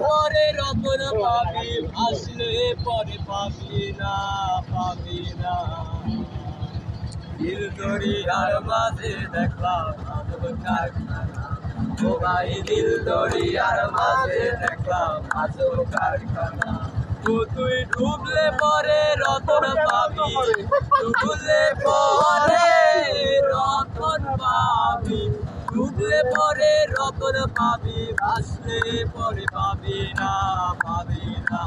পরে রতন পাবি আসলে পরে পাবি না পাবি না দিল দরিয়ার মাঝে দেখলাম মাধব কারখানা ও ভাই দিল দরিয়ার মাঝে দেখলাম মাধব কারখানা তুই ডুবলে পরে রতন পাবি ডুবলে পরে রতন পাবি ডুবলে পরে রতন পাবি ভাসলে পরে পাবি না পাবি না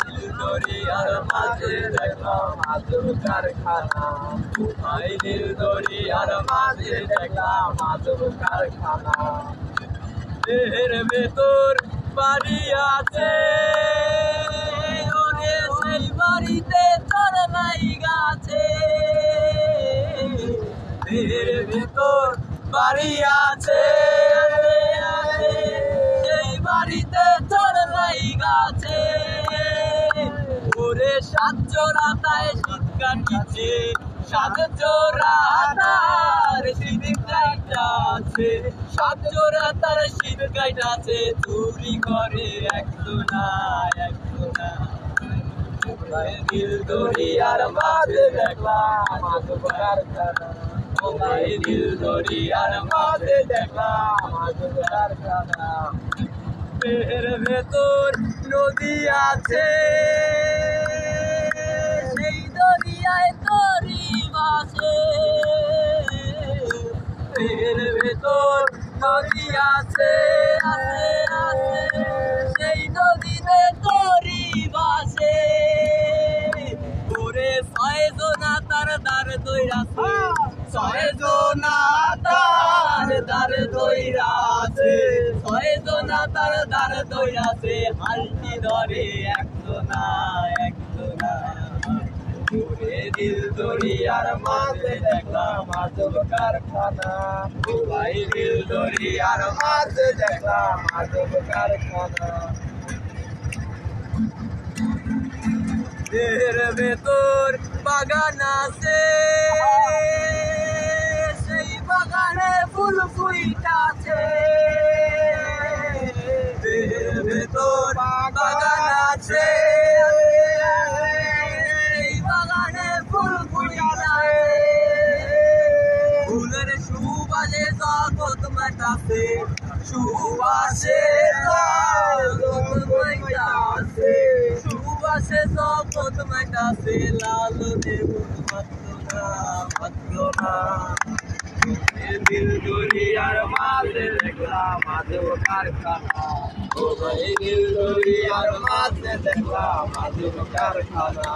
দিল দরিয়ার মাঝে দেখলাম মাধব কারখানা ভাই দিল দরিয়ার মাঝে দেখলাম মাধব কারখানা দেহের ভেতর বাড়ি আছে ওরে সেই বাড়িতে তোর নাই গাছে দেহের ভেতর বাড়ি আছে সেই বাড়িতে তোর নাই গাছে ওরে সাত জোড়া তাই শীত কাটিছে সাত জোড়া তার শীত কাটাছে সাত জোড়া তার শীত কাটাছে চুরি করে একজনা একজনা দিল দরিয়ার মাঝে দেখলাম মাধব কারখানা ও ভাই দিল দরিয়ার মাঝে দেখলাম মাধব কারখানা দেহের ভেতর নদী আছে সেই দরিয়ায় তরি ভাসে দেহের ভেতর নদী আছে আছে আছে সেই নদীতে তরি ভাসে ওরে ছয় জনা তার দ্বার দইরাছে ছয় জনা তার দ্বার দইরাছে ছয় জনা তার দ্বার দইরাছে হালটি ধরে একজনা একজনা ওরে দিল দরিয়ার মাঝে দেখলাম মাধব কারখানা ও ভাই দিল দরিয়ার মাঝে দেখলাম মাধব কারখানা দেহের ভেতর বাগান আছে সেই বাগানে ফুল ফুইটাছে দেহের ভেতর বাগান আছে সেই বাগানে ফুল ফুইটাছে ফুলের সুবাসে জগৎ মেটাছে সুবাসে জগৎ মেটাছে সুবাসে জগৎ মেটাছে লাল দেবুর মাত্র না দিল দরিয়ার মাঝে দেখলাম মাধব কারখানা ও ভাই দিল দরিয়ার মাঝে দেখলাম মাধব কারখানা